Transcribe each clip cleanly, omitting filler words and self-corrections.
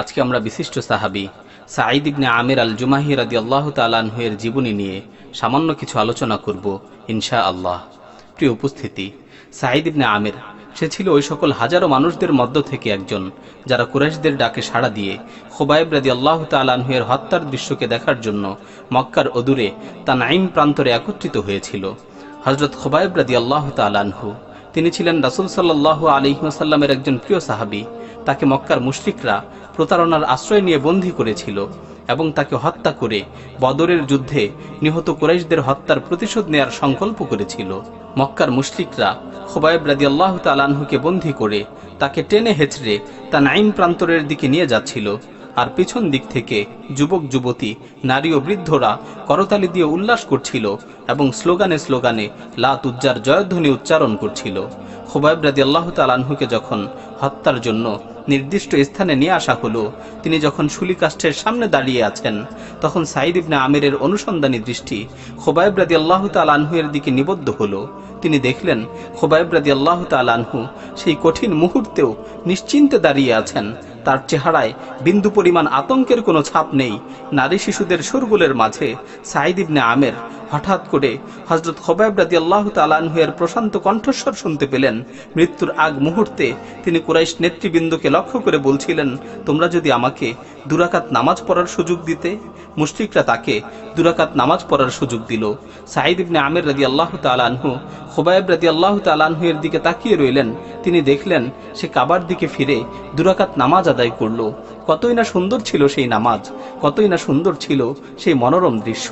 আজকে আমরা বিশিষ্ট সাহাবী সাঈদ ইবনে আমির আল জুমাহি রাদিয়াল্লাহু তাআলা আনহু এর জীবনী নিয়ে সামান্য কিছু আলোচনা করব ইনশাআল্লাহ। প্রিয় উপস্থিতি, সাঈদ ইবনে আমির সে ছিল ওই সকল হাজারো মানুষদের মধ্য থেকে একজন যারা কুরাইশদের ডাকে সাড়া দিয়ে খুবাইব রাদিয়াল্লাহু তাআলা আনহু এর হত্যার দৃশ্যকে দেখার জন্য মক্কার অদূরে তানঈম প্রান্তরে একত্রিত হয়েছিল। হযরত খুবাইব রাদিয়াল্লাহু তাআলা আনহু তিনি ছিলেন রাসূল সাল্লাল্লাহু আলাইহি ওয়াসাল্লামের একজন প্রিয় সাহাবী। তাকে মক্কার মুশরিকরা প্রতারণার আশ্রয় নিয়ে বন্দী করেছিল এবং তাকে হত্যা করে বদরের যুদ্ধে নিহত কুরাইশদের হত্যার প্রতিশোধ নেয়ার সংকল্প করেছিল। মক্কার মুশরিকরা খুবাইব রাদিয়াল্লাহু তাআলা আনহুকে বন্দী করে তাকে টেনে হেঁচড়ে তানঈম প্রান্তরের দিকে নিয়ে যাচ্ছিল, আর পিছন দিক থেকে যুবক যুবতী, নারী ও বৃদ্ধরা করতালি দিয়ে উল্লাস করছিল এবং স্লোগানে স্লোগানে লা তুজ্জার জয়ধ্বনি উচ্চারণ করছিল। খুবাইব রাদিয়াল্লাহু তাআলা আনহুকে যখন হত্যার জন্য নির্দিষ্ট স্থানে নিয়ে আসা হলো, তিনি যখন শুলিকাষ্ঠের সামনে দাঁড়িয়ে আছেন, তখন সাঈদ ইবনে আমিরের অনুসন্ধানী দৃষ্টি খুবাইব রাদিয়াল্লাহু তাআলা আনহু এর দিকে নিবদ্ধ হলো। তিনি দেখলেন খুবাইব রাদিয়াল্লাহু তাআলা আনহু সেই কঠিন মুহূর্তেও নিশ্চিন্তে দাঁড়িয়ে আছেন। তার চেহারায় বিন্দু পরিমাণ আতঙ্কের কোনো ছাপ নেই। নারী শিশুদের শোরগোলের মাঝে সাঈদ ইবনে আমির হঠাৎ করে হযরত খুবাইব রাদিয়াল্লাহু তাআলা আনহু এর প্রশান্ত কণ্ঠস্বর শুনতে পেলেন। মৃত্যুর আগ মুহূর্তে তিনি কুরাইশ নেতৃবৃন্দকে লক্ষ্য করে বলছিলেন, তোমরা যদি আমাকে দুরাকাত নামাজ পড়ার সুযোগ দিতে। মুশরিকরা তাকে দুরাকাত নামাজ পড়ার সুযোগ দিল। সাঈদ ইবনে আমির রাদিয়াল্লাহু তাআলা আনহু খুবাইব রাদিয়াল্লাহু তাআলা আনহু এর দিকে তাকিয়ে রইলেন। তিনি দেখলেন সে কাবার দিকে ফিরে দুরাকাত নামাজ আদায় করল। কতই না সুন্দর ছিল সেই নামাজ, কতই না সুন্দর ছিল সেই মনোরম দৃশ্য।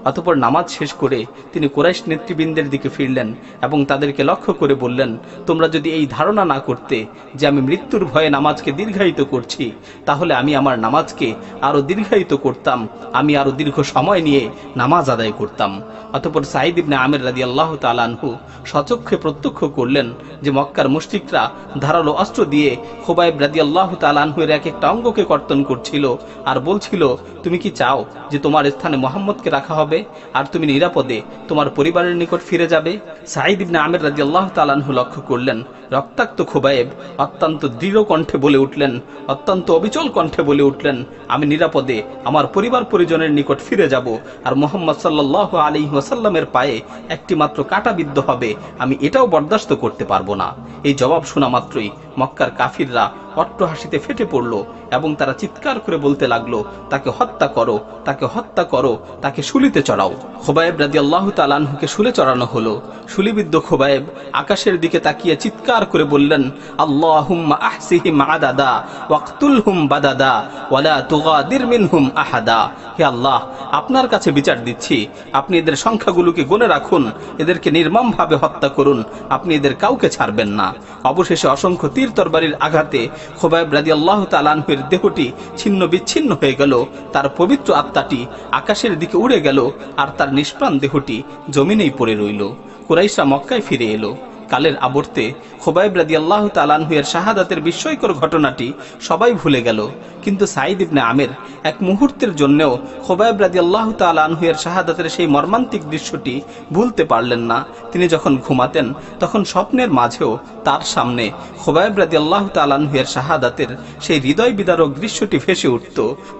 অতঃপর নামাজ শেষ করে তিনি কুরাইশ নেতৃবৃন্দের দিকে ফিরলেন এবং তাদেরকে লক্ষ্য করে বললেন, তোমরা যদি এই ধারণা না করতে যে আমি মৃত্যুর ভয়ে নামাজকে দীর্ঘায়িত করছি, তাহলে আমি আমার নামাজকে আরো দীর্ঘায়িত করতাম, আমি আরো দীর্ঘ সময় নিয়ে নামাজ আদায় করতাম। অতঃপর সাঈদ ইবনে আমির রাদিয়াল্লাহু তাআলা আনহু সচক্ষে প্রত্যক্ষ করলেন যে মক্কার মুশরিকরা ধারালো অস্ত্র দিয়ে খুবাইব রাদিয়াল্লাহু তাআলা আনহু এর এক একটা অঙ্গকে কর্তন করছিল আর বলছিল, তুমি কি চাও যে তোমার স্থানে মুহাম্মদকে রাখা হবে আর তুমি নিরাপদে তোমার পরিবারের নিকট ফিরে যাবে? সাঈদ ইবনে আমির রাদিয়াল্লাহু তাআলা আনহু লক্ষ্য করলেন রক্তাক্ত খুবাইব অত্যন্ত দৃঢ় কণ্ঠে বলে উঠলেন, অত্যন্ত অবিচল কণ্ঠে বলে উঠলেন, আমি নিরাপদে আমার পরিবার পরিজনের নিকট ফিরে যাব, আর মুহাম্মদ সাল্লাল্লাহু আলাইহি ওয়াসাল্লামের পায়ে একটি মাত্র কাঁটা বিদ্ধ হবে, আমি এটাও বরদাস্ত করতে পারবো না। এই জবাব শোনা মাত্রই মক্কার কাফিররা অট্টহাসিতে ফেটে পড়ল এবং তারা চিৎকার করে বলতে লাগলো, তাকে হত্যা করো, তাকে হত্যা করো, তাকে শুলিতে চড়াও। খুবাইব রাদিয়াল্লাহু তাআলা আনহুকে শুলে চড়ানো হলো। শুলিবিদ্ধ খুবাইব আকাশের দিকে তাকিয়ে চিৎকার করে বললেন, আল্লাহুম্মা আহসিহিম আদাদা ওয়াকতুলহুম বাদাদা ওয়ালা তুগাদির মিনহুম আহাদা। হে আল্লাহ, আপনার কাছে বিচার দিচ্ছি, আপনি এদের সংখ্যাগুলোকে গুণে রাখুন, এদেরকে নির্মমভাবে হত্যা করুন, আপনি এদের কাউকে ছাড়বেন না। অবশেষে অসংখ্য তীর তরবারির আঘাতে খুবাইব রাদিয়াল্লাহু তাআলা আনহুর দেহটি ছিন্ন বিচ্ছিন্ন হয়ে গেল, তার পবিত্র আত্মাটি আকাশের দিকে উড়ে গেল আর তার নিষ্প্রাণ দেহটি জমিনেই পড়ে রইল। কুরাইশরা মক্কায় ফিরে এলো। কালের আবর্তে খুবাইব রাদিয়াল্লাহু তাআলা আনহু এর শাহাদাতের বিস্ময়কর ঘটনাটি সবাই ভুলে গেল, কিন্তু সাঈদ ইবনে আমির এক মুহূর্তের জন্যও খুবাইব রাদিয়াল্লাহু তাআলা আনহু এর শাহাদাতের সেই মর্মান্তিক দৃশ্যটি ভুলতে পারলেন না। তিনি যখন ঘুমাতেন তখন স্বপ্নের মাঝেও তার সামনে খুবাইব রাদিয়াল্লাহু তাআলা আনহু এর শাহাদাতের সেই হৃদয় বিদারক দৃশ্যটি ভেসে উঠত।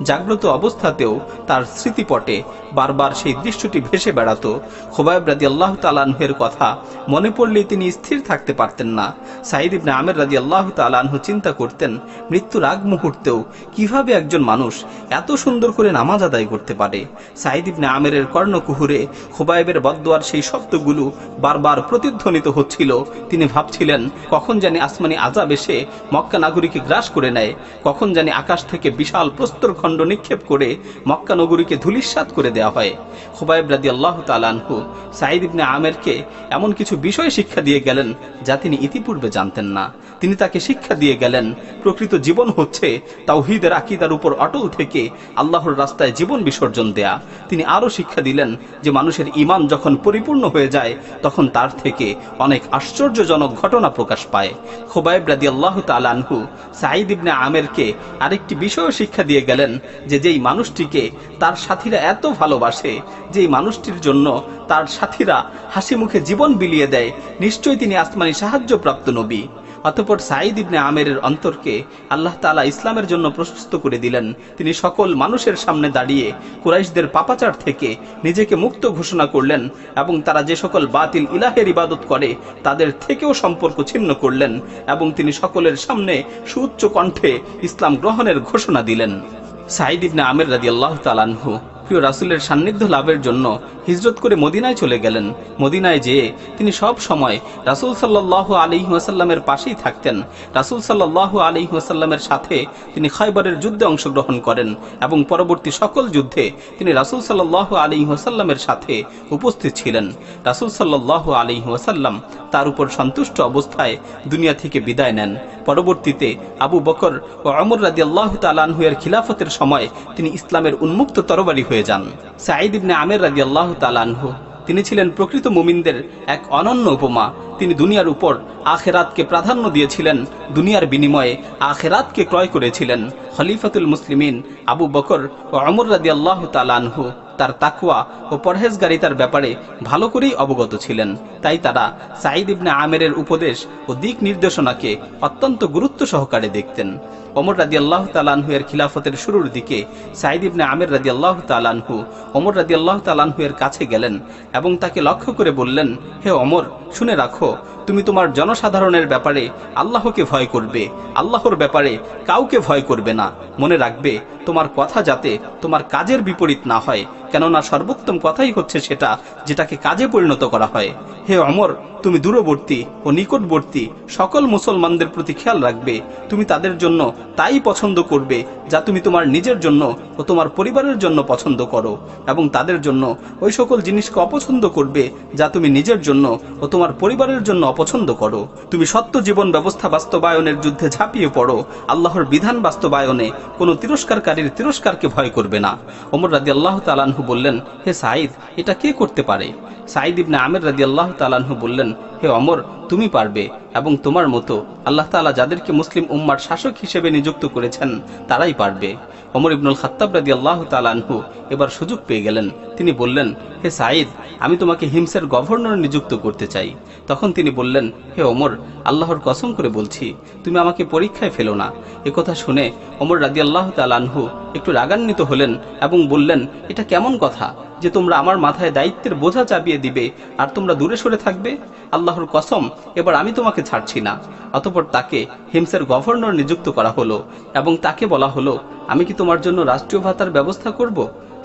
জাগ্রত অবস্থাতেও তার স্মৃতিপটে বারবার সেই দৃশ্যটি ভেসে বেড়াতো। খুবাইব রাদিয়াল্লাহু তাআলা আনহু এর কথা মনে পড়লেই তিনি স্থির থাকতে পারতেন না। সাঈদ ইবনে আমির রাদিয়াল্লাহু তাআলা আনহু চিন্তা করতেন, মৃত্যুর আগ মুহূর্তেও কিভাবে একজন মানুষ এত সুন্দর করে নামাজ আদায় করতে পারে। সাঈদ ইবনে আমিরের কর্ণকুহুরে খুবাইবের বদদুয়ার সেই শব্দগুলো বারবার প্রতিধ্বনিত হচ্ছিল। তিনি ভাবছিলেন, কখন জানি আসমানি আযাব এসে মক্কা নগরীকে গ্রাস করে নেয়, কখন জানি আকাশ থেকে বিশাল প্রস্তরখণ্ড নিক্ষেপ করে মক্কা নগরীকে ধূলিসাৎ করে দেওয়া হয়। খুবাইব রাদিয়াল্লাহু তাআলা আনহু সাঈদ ইবনে আমিরকে এমন কিছু বিষয় শিক্ষা দিয়ে গেলেন যা তিনি ইতিপূর্বে জানতেন না। তিনি তাকে শিক্ষা দিয়ে গেলেন প্রকৃত জীবন হচ্ছে তাওহীদের আকীদার উপর অটল থেকে আল্লাহর রাস্তায় জীবন বিসর্জন দেয়া। তিনি আরো শিক্ষা দিলেন যে মানুষের ঈমান যখন পরিপূর্ণ হয়ে যায় তখন তার থেকে অনেক আশ্চর্যজনক ঘটনা প্রকাশ পায়। খুবাইব রাদিয়াল্লাহু তাআলা আনহু সাঈদ ইবনে আমিরকে আরেকটি বিষয় শিক্ষা দিয়ে গেলেন যে যেই মানুষটিকে তার সাথীরা এত ভালোবাসে, যেই মানুষটির জন্য তার সাথীরা হাসি মুখে জীবন বিলিয়ে দেয়, নিশ্চয়ই তিনি আসমানি সাহায্যপ্রাপ্ত নবী। অতঃপর সাঈদ ইবনে আমেরের অন্তরকে আল্লাহ তাআলা ইসলামের জন্য প্রশস্ত করে দিলেন। তিনি সকল মানুষের সামনে দাঁড়িয়ে কুরাইশদের পাপাচার থেকে নিজেকে মুক্ত ঘোষণা করলেন এবং তারা যে সকল বাতিল ইলাহের ইবাদত করে তাদের থেকেও সম্পর্ক ছিন্ন করলেন এবং তিনি সকলের সামনে সুউচ্চ কণ্ঠে ইসলাম গ্রহণের ঘোষণা দিলেন। সাঈদ ইবনে আমের রাদিয়াল্লাহু তাআলা আনহু প্রিয় রাসূলের সান্নিধ্য লাভের জন্য হিজরত করে মদিনায় চলে গেলেন। মদিনায় যেয়ে তিনি সব সময় রাসূল সাল্লাল্লাহু আলাইহি ওয়াসাল্লামের পাশেই থাকতেন। রাসূল সাল্লাল্লাহু আলাইহি ওয়াসাল্লামের সাথে তিনি খায়বরের যুদ্ধে অংশগ্রহণ করেন এবং পরবর্তী সকল যুদ্ধে তিনি রাসূল সাল্লাল্লাহু আলাইহি ওয়াসাল্লামের সাথে উপস্থিত ছিলেন। রাসূল সাল্লাল্লাহু আলাইহি ওয়াসাল্লাম তার উপর সন্তুষ্ট অবস্থায় দুনিয়া থেকে বিদায় নেন। পরবর্তীতে আবু বকর ও ওমর রাদিয়াল্লাহু তাআলা আনহুয়ের খিলাফতের সময় তিনি ইসলামের উন্মুক্ত তরবারি হয়ে যান। সাঈদ ইবনে আমের রাদিয়াল্লাহু তাআলা আনহু তিনি ছিলেন প্রকৃত মুমিনদের এক অনন্য উপমা। তিনি দুনিয়ার উপর আখিরাতকে প্রাধান্য দিয়েছিলেন, দুনিয়ার বিনিময়ে আখিরাতকে ক্রয় করেছিলেন। খলিফাতুল মুসলিমিন আবু বকর ও ওমর রাদিয়াল্লাহু তাআলা আনহু তার তাকওয়া ও পরহেজগারিতার ব্যাপারে ভালো করেই অবগত ছিলেন। তাই তারা সাঈদ ইবনে আমেরের উপদেশ ও দিক নির্দেশনাকে অত্যন্ত গুরুত্ব সহকারে দেখতেন। ওমর রাদিয়াল্লাহু তাআলা আনহু এর খিলাফতের শুরুর দিকে সাঈদ ইবনে আমের রাদিয়াল্লাহু তাআলা আনহু ওমর রাদিয়াল্লাহু তাআলা আনহু এর কাছে গেলেন এবং তাকে লক্ষ্য করে বললেন, হে ওমর, শুনে রাখো, তুমি তোমার জনসাধারণের ব্যাপারে আল্লাহকে ভয় করবে, আল্লাহর ব্যাপারে কাউকে ভয় করবে না। মনে রাখবে, তোমার কথা যাতে তোমার কাজের বিপরীত না হয়, কেননা সর্বোত্তম কথাই হচ্ছে সেটা যেটাকে কাজে পরিণত করা হয়। হে ওমর, তুমি দূরবর্তী ও নিকটবর্তী সকল মুসলমানদের প্রতি খেয়াল রাখবে। তুমি তাদের জন্য তাই পছন্দ করবে যা তুমি তোমার নিজের জন্য ও তোমার পরিবারের জন্য পছন্দ করো, এবং তাদের জন্য ওই সকল জিনিসকে অপছন্দ করবে যা তুমি নিজের জন্য ও তোমার পরিবারের জন্য অপছন্দ করো। তুমি সত্য জীবন ব্যবস্থা বাস্তবায়নের যুদ্ধে ঝাঁপিয়ে পড়ো, আল্লাহর বিধান বাস্তবায়নে কোনো তিরস্কারকারীর তিরস্কারকে ভয় করবে না। ওমর রাদিয়াল্লাহু তাআলা আনহু বললেন, হে সাঈদ, এটা কে করতে পারে? সাঈদ ইবনে আমের রাদিয়াল্লাহু তাআলা আনহু বললেন, হে ওমর, তুমি পারবে, এবং তোমার মতো আল্লাহ তাআলা যাদেরকে মুসলিম উম্মার শাসক হিসেবে নিযুক্ত করেছেন তারাই পারবে। ওমর ইবনুল খাত্তাব রাদিয়াল্লাহু তাআলা আনহু এবার সুযোগ পেয়ে গেলেন। তিনি বললেন, হে সাঈদ, আমি তোমাকে হিমসের গভর্নর নিযুক্ত করতে চাই। তখন তিনি বললেন, হে ওমর, আল্লাহর কসম করে বলছি, তুমি আমাকে পরীক্ষায় ফেলো না। একথা শুনে ওমর রাদিয়াল্লাহু তাআলা আনহু একটু রাগান্বিত হলেন এবং বললেন, এটা কেমন কথা যে তোমরা আমার মাথায় দায়িত্বের বোঝা চাপিয়ে দিবে আর তোমরা দূরে সরে থাকবে? আল্লাহর কসম, এবার আমি তোমাকে ছাড়ছি না। অতঃপর তাকে হিমসের গভর্নর নিযুক্ত করা হলো এবং তাকে বলা হলো, আমি কি তোমার জন্য রাষ্ট্রীয় ভাতার ব্যবস্থা করব?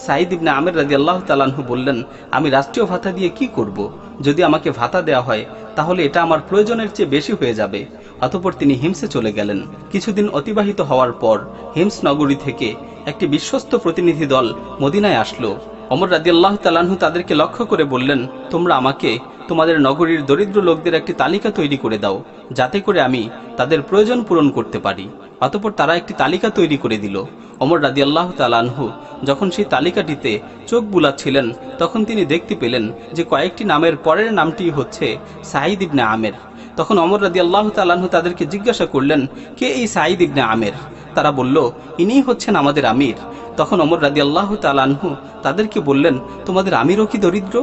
সাঈদ ইবনে আমের রাদিয়াল্লাহু তাআলা আনহু বললেন, আমি রাষ্ট্রীয় ভাতা দিয়ে কি করব? যদি আমাকে ভাতা দেওয়া হয় তাহলে এটা আমার প্রয়োজনের চেয়ে বেশি হয়ে যাবে। অতঃপর তিনি হিমসে চলে গেলেন। কিছুদিন অতিবাহিত হওয়ার পর হিমস নগরী থেকে একটি বিশ্বস্ত প্রতিনিধি দল মদিনায় আসলো। ওমর রাদিয়াল্লাহু তাআলা আনহু তাদেরকে লক্ষ্য করে বললেন, তোমরা আমাকে তোমাদের নগরীর দরিদ্র লোকদের একটি তালিকা তৈরি করে দাও, যাতে করে আমি তাদের প্রয়োজন পূরণ করতে পারি। অতঃপর তারা একটি তালিকা তৈরি করে দিল। ওমর রাদিয়াল্লাহু তাআলা আনহু যখন সেই তালিকাটিতে চোখ বুলাচ্ছিলেন তখন তিনি দেখতে পেলেন যে কয়েকটি নামের পরের নামটি হচ্ছে সাঈদ ইবনে আমের। তখন ওমর রাদিয়াল্লাহু তাআলা আনহু তাদেরকে জিজ্ঞাসা করলেন, কে এই সাঈদ ইবনে আমের? তারা বলল, ইনিই হচ্ছেন আমাদের আমির। তখন ওমর রাদিয়াল্লাহু তাআলা আনহু তাদেরকে বললেন, তোমাদের আমিরও কি দরিদ্র?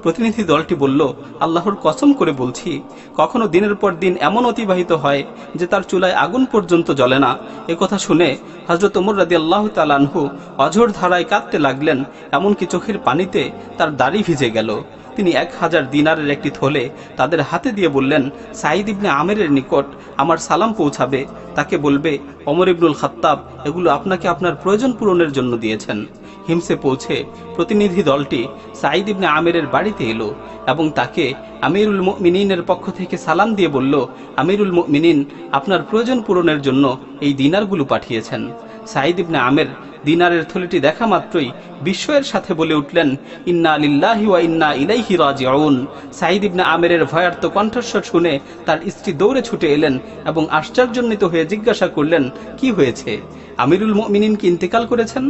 প্রতিনিধি দলটি বলল, আল্লাহর কসম করে বলছি, কখনো দিনের পর দিন এমন অতিবাহিত হয় যে তার চুলায় আগুন পর্যন্ত জ্বলে না। একথা শুনে হযরত ওমর রাদিয়াল্লাহু তাআলা আনহু অঝোর ধারায় কাঁদতে লাগলেন, এমনকি চোখের পানিতে তার দাড়ি ভিজে গেল। তিনি 1000 দিনারের একটি থলে তাদের হাতে দিয়ে বললেন, সাঈদ ইবনে আমেরের নিকট আমার সালাম পৌঁছাবে, তাকে বলবে, ওমর ইবনুল খাত্তাব এগুলো আপনাকে আপনার প্রয়োজন পূরণের জন্য দিয়েছেন। হিমসে পৌঁছে প্রতিনিধি দলটি সাঈদ ইবনে আমেরের বাড়িতে এলো এবং তাকে আমিরুল মুমিনিনের পক্ষ থেকে সালাম দিয়ে বলল, আমিরুল মুমিনিন আপনার প্রয়োজন পূরণের জন্য এই দিনারগুলো পাঠিয়েছেন। সাঈদ ইবনে আমের দিনারের থলিটি দেখা মাত্রই বিস্ময়ের সাথে বলে উঠলেন, ইন্না লিল্লাহি ওয়া ইন্না ইলাইহি রাজিউন। সাঈদ ইবনে আমেরের ভয়ার্ত কণ্ঠস্বর শুনে তার স্ত্রী দৌড়ে ছুটে এলেন এবং আশ্চর্যান্বিত হয়ে জিজ্ঞাসা করলেন, কি হয়েছে? আমিরুল মুমিনিন কি ইন্তেকাল করেছেন?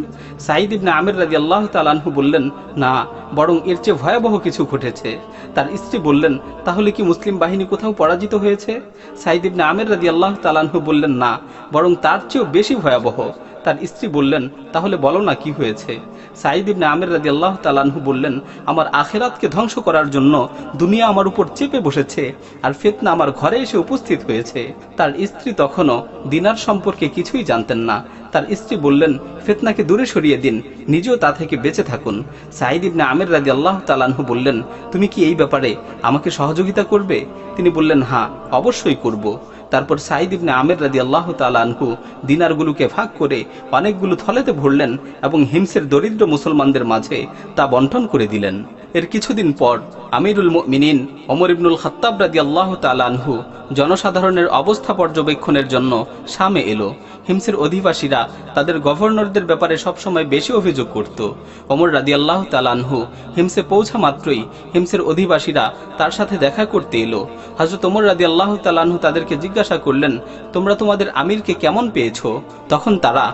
সাঈদ ইবনে আমের রাদিয়াল্লাহু তাআলা আনহু বললেন, না, বরং এর চেয়ে ভয়াবহ কিছু ঘটেছে। তার স্ত্রী বললেন, তাহলে কি মুসলিম বাহিনী কোথাও পরাজিত হয়েছে? সাঈদ ইবনে আমের রাদিয়াল্লাহু তাআলা আনহু বললেন, না, বরং তার চেয়েও বেশি ভয়াবহ। তার স্ত্রী বললেন, তাহলে বলো না কি হয়েছে। সাঈদ ইবনে আমির রাদিয়াল্লাহু তাআলা আনহু বললেন, আমার আখিরাতকে ধ্বংস করার জন্য দুনিয়া আমার উপর চেপে বসেছে, আর ফিতনা আমার ঘরে এসে উপস্থিত হয়েছে। তার স্ত্রী তখনও দিনার সম্পর্কে কিছুই জানতেন না। তার স্ত্রী বললেন, ফিতনাকে দূরে সরিয়ে দিন, নিজেও তা থেকে বেঁচে থাকুন। সাঈদ ইবনে আমির রাদিয়াল্লাহু তাআলা আনহু বললেন, তুমি কি এই ব্যাপারে আমাকে সহযোগিতা করবে? তিনি বললেন, হ্যাঁ, অবশ্যই করব। তারপর সাঈদ ইবনে আমির রাদিয়াল্লাহু তাআলা আনহু দিনারগুলোকে ভাগ করে অনেকগুলো থলেতে ভরলেন এবং হিমসের দরিদ্র মুসলমানদের মাঝে তা বন্টন করে দিলেন। এর কিছুদিন পর আমিরুল মুমিনিন ওমর ইবনুল খাত্তাব রাদিয়াল্লাহু তাআলা আনহু জনসাধারণের অবস্থা পর্যবেক্ষণের জন্য শামে এলো। হিমসের অধিবাসীরা তাদের গভর্নরদের ব্যাপারে সবসময় বেশি অভিযোগ করত। ওমর রাদিয়াল্লাহু তাআলা আনহু হিমসে পৌঁছা মাত্রই হিমসের অধিবাসীরা তার সাথে দেখা করতে এলো। হযরত ওমর রাদিয়াল্লাহু তাআলা আনহু তাদেরকে জিজ্ঞাসা করলেন, তোমরা তোমাদের আমিরকে কেমন পেয়েছো? তখন তারা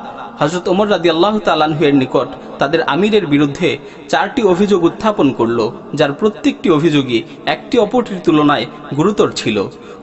হযরত ওমর রাদিয়াল্লাহু তাআলা আনহু এর নিকট তাদের আমিরের বিরুদ্ধে 4টি অভিযোগ উত্থাপন করলো, যার প্রত্যেকটি অভিযোগই একটি অপরটির তুলনায় গুরুতর ছিল।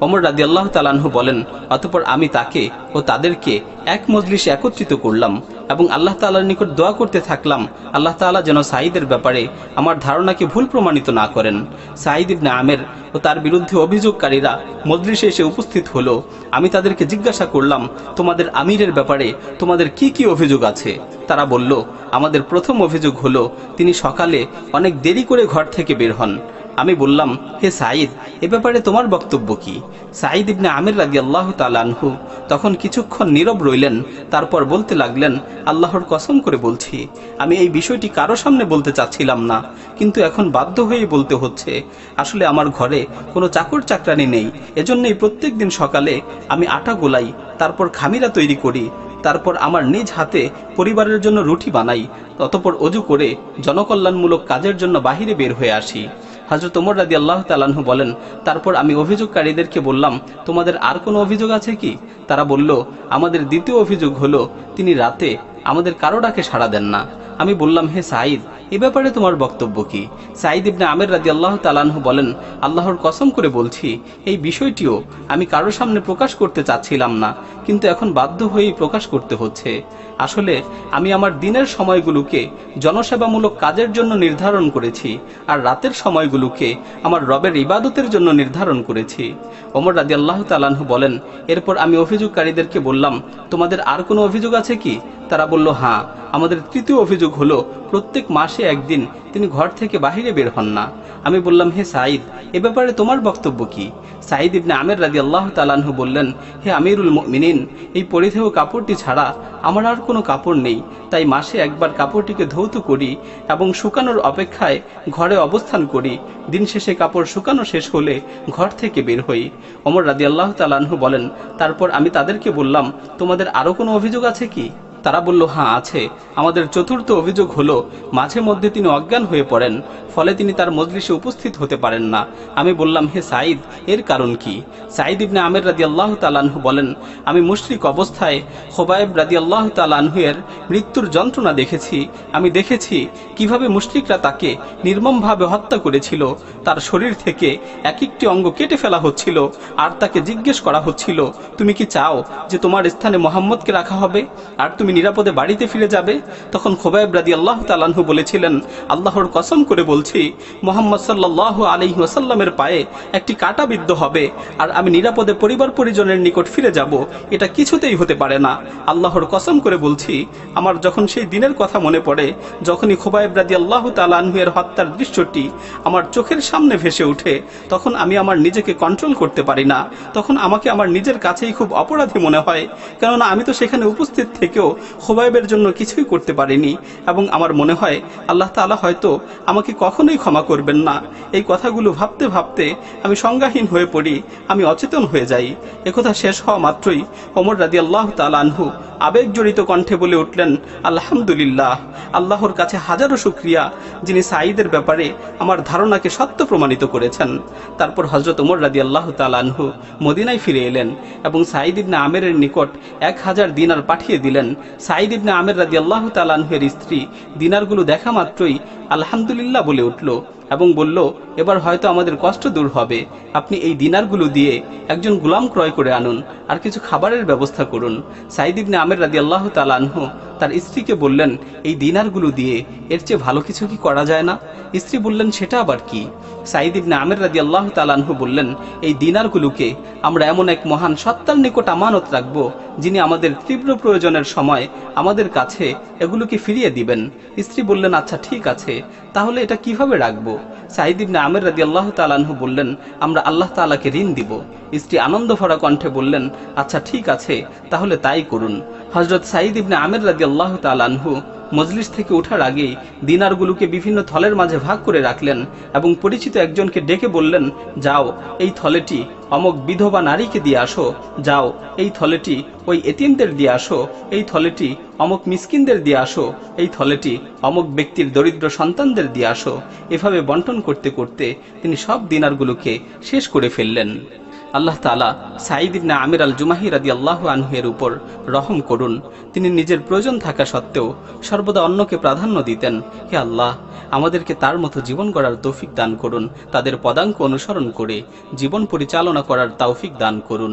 ওমর রাদিয়াল্লাহু তাআলা আনহু বলেন, অতঃপর আমি তাকে ও তাদেরকে এক মজলিসে একত্রিত করলাম এবং আল্লাহ তাআলার নিকট দোয়া করতে থাকলাম, আল্লাহ তাআলা যেন সাঈদের ব্যাপারে আমার ধারণাকে ভুল প্রমাণিত না করেন। সাঈদ ইবনে আমির ও তার বিরুদ্ধে অভিযোগকারীরা মজলিসে এসে উপস্থিত হলো। আমি তাদেরকে জিজ্ঞাসা করলাম, তোমাদের আমিরের ব্যাপারে তোমাদের কি কি অভিযোগ আছে? তারা বলল, আমাদের প্রথম অভিযোগ হলো তিনি সকালে অনেক দেরি করে ঘর থেকে বের হন। আমি বললাম, হে সাঈদ, এ ব্যাপারে তোমার বক্তব্য কি? সাঈদ ইবনে আমির রাদিয়াল্লাহু তাআলা আনহু তখন কিছুক্ষণ নীরব রইলেন। তারপর বলতে লাগলেন, আল্লাহর কসম করে বলছি, আমি এই বিষয়টি কারো সামনে বলতে চাচ্ছিলাম না, কিন্তু এখন বাধ্য হয়েই বলতে হচ্ছে। আসলে আমার ঘরে কোনো চাকর চাকরানি নেই, এজন্যই প্রত্যেক দিন সকালে আমি আটা গোলাই, তারপর খামিরা তৈরি করি, তারপর আমার নিজ হাতে পরিবারের জন্য রুটি বানাই, অতঃপর অজু করে জনকল্যাণমূলক কাজের জন্য বাহিরে বের হয়ে আসি। হযরত ওমর রাদিয়াল্লাহু তাআলা আনহু বলেন, তারপর আমি অভিযোগকারীদেরকে বললাম, তোমাদের আর কোনো অভিযোগ আছে কি? তারা বলল, আমাদের দ্বিতীয় অভিযোগ হলো তিনি রাতে আমাদের কারো ডাকে সাড়া দেন না। আমি বললাম, হে সাঈদ, এ ব্যাপারে তোমার বক্তব্য কি? সাঈদ ইবনে আমির রাদিয়াল্লাহু তাআলা আনহু বলেন, আল্লাহর কসম করে বলছি, এই বিষয়টিও আমি কারো সামনে প্রকাশ করতে চাচ্ছিলাম না, কিন্তু এখন বাধ্য হয়েই প্রকাশ করতে হচ্ছে। আসলে আমি আমার দিনের সময়গুলোকে জনসেবামূলক কাজের জন্য নির্ধারণ করেছি, আর রাতের সময়গুলোকে আমার রবের ইবাদতের জন্য নির্ধারণ করেছি। ওমর রাদিয়াল্লাহু তাআলা আনহু বলেন, এরপর আমি অভিযোগকারীদেরকে বললাম, তোমাদের আর কোনো অভিযোগ আছে কি? তারা বলল, হ্যাঁ, আমাদের তৃতীয় অভিযোগ হলো প্রত্যেক মাসে একদিন তিনি ঘর থেকে বাহিরে বের হন না। আমি বললাম, হে সাঈদ, এ ব্যাপারে তোমার বক্তব্য কি? সাঈদ ইবনে আমির রাদিয়াল্লাহু তাআলা আনহু বললেন, হে আমিরুল মুমিনিন, এই পরিধেয় কাপড়টি ছাড়া আমার আর কোনো কাপড় নেই, তাই মাসে একবার কাপড়টিকে ধৌত করি এবং শুকানোর অপেক্ষায় ঘরে অবস্থান করি। দিন শেষে কাপড় শুকানো শেষ হলে ঘর থেকে বের হই। ওমর রাদিয়াল্লাহু তাআলা আনহু বলেন, তারপর আমি তাদেরকে বললাম, তোমাদের আরও কোনো অভিযোগ আছে কি? তারা বলল, হ্যাঁ আছে। আমাদের চতুর্থ অভিযোগ হলো মাঝে মধ্যে তিনি অজ্ঞান হয়ে পড়েন, ফলে তিনি তার মজলিসে উপস্থিত হতে পারেন না। আমি বললাম, হে সাঈদ, এর কারণ কি? সাঈদ ইবনে আমির রাদিয়াল্লাহু তাআলা আনহু বলেন, আমি মুশরিক অবস্থায় খুবাইব রাদিয়াল্লাহু তাআলা আনহু এর মৃত্যুর যন্ত্রণা দেখেছি। আমি দেখেছি কিভাবে মুশরিকরা তাকে নির্মমভাবে হত্যা করেছিল। তার শরীর থেকে এক একটি অঙ্গ কেটে ফেলা হচ্ছিল, আর তাকে জিজ্ঞেস করা হচ্ছিল, তুমি কি চাও যে তোমার স্থানে মুহাম্মদকে রাখা হবে আর তুমি নিরাপদে বাড়িতে ফিরে যাবে? তখন খুবাইব রাদিয়াল্লাহু তাআলা আনহু বলেছিলেন, আল্লাহর কসম করে বলছি, মুহাম্মদ সাল্লাল্লাহু আলাইহি ওয়াসাল্লামের পায়ে একটি কাঁটা বিদ্ধ হবে আর আমি নিরাপদে পরিবার পরিজনের নিকট ফিরে যাব, এটা কিছুতেই হতে পারে না। আল্লাহর কসম করে বলছি, আমার যখন সেই দিনের কথা মনে পড়ে, যখনই খুবাইব রাদিয়াল্লাহু তাআলা আনহু এর হত্যার দৃশ্যটি আমার চোখের সামনে ভেসে ওঠে, তখন আমি আমার নিজেকে কন্ট্রোল করতে পারি না। তখন আমাকে আমার নিজের কাছেই খুব অপরাধী মনে হয়, কেননা আমি তো সেখানে উপস্থিত থেকেও খুবাইবের জন্য কিছুই করতে পারিনি, এবং আমার মনে হয় আল্লাহ তাআলা হয়তো আমাকে কখনোই ক্ষমা করবেন না। এই কথাগুলো ভাবতে ভাবতে আমি সংজ্ঞাহীন হয়ে পড়ি, আমি অচেতন হয়ে যাই। একথা শেষ হওয়া মাত্রই ওমর রাদিয়াল্লাহু তাআলা আনহু আবেগজড়িত কণ্ঠে বলে উঠলেন, আলহামদুলিল্লাহ, আল্লাহর কাছে হাজারো শুকরিয়া, যিনি সাঈদের ব্যাপারে আমার ধারণাকে সত্য প্রমাণিত করেছেন। তারপর হযরত ওমর রাদিয়াল্লাহু তাআলা আনহু মদিনায় ফিরে এলেন এবং সাঈদ ইবনে আমিরের নিকট 1000 দিনার পাঠিয়ে দিলেন। সাঈদ ইবনে আমির রাদিয়াল্লাহু তাআলা আনহু এর স্ত্রী দিনারগুলো দেখা মাত্রই আলহামদুলিল্লাহ বলে উঠল এবং বলল, এবার হয়তো আমাদের কষ্ট দূর হবে, আপনি এই দিনারগুলো দিয়ে একজন গোলাম ক্রয় করে আনুন আর কিছু খাবারের ব্যবস্থা করুন। সাঈদ ইবনে আমের রাদিয়াল্লাহু তাআলা আনহু তার স্ত্রীকে বললেন, এই দিনারগুলো দিয়ে এর চেয়ে ভালো কিছু কি করা যায় না? স্ত্রী বললেন, সেটা আবার কি? সাঈদ ইবনে আমের রাদিয়াল্লাহু তাআলা আনহু বললেন, এই দিনারগুলোকে আমরা এমন এক মহান সত্তার নিকট আমানত রাখব, যিনি আমাদের তীব্র প্রয়োজনের সময় আমাদের কাছে এগুলোকে ফিরিয়ে দিবেন। স্ত্রী বললেন, আচ্ছা ঠিক আছে, তাহলে এটা কিভাবে রাখবো? সাঈদ ইবনে আমের রাদিয়াল্লাহু তাআলা আনহু বললেন, আমরা আল্লাহ তাআলাকে ঋণ দিব। স্ত্রী আনন্দ ভরা কণ্ঠে বললেন, আচ্ছা ঠিক আছে, তাহলে তাই করুন। হযরত সাঈদ ইবনে আমের রাদিয়াল্লাহু তাআলা আনহু মজলিস থেকে ওঠার আগেই দিনারগুলোকে বিভিন্ন থলের মাঝে ভাগ করে রাখলেন এবং পরিচিত একজনকে ডেকে বললেন, যাও এই থলেটি অমক বিধবা নারীকে দিয়ে আসো, যাও এই থলেটি ওই এতিমদের দিয়ে আসো, এই থলেটি অমক মিসকিনদের দিয়ে আসো, এই থলেটি অমক ব্যক্তির দরিদ্র সন্তানদের দিয়ে আসো। এভাবে বন্টন করতে করতে তিনি সব দিনারগুলোকে শেষ করে ফেললেন। আল্লাহ তাআলা সাঈদ ইবনে আমির আল জুমাহি রাদিয়াল্লাহু আনহু এর উপর রহম করুন। তিনি নিজের প্রয়োজন থাকা সত্ত্বেও সর্বদা অন্যকে প্রাধান্য দিতেন। হে আল্লাহ, আমাদেরকে তার মতো জীবন গড়ার তৌফিক দান করুন, তাদের পদাঙ্ক অনুসরণ করে জীবন পরিচালনা করার তৌফিক দান করুন।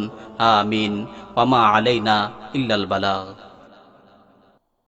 আমিন। ওয়া মা আলাইনা ইল্লাল বালাগ।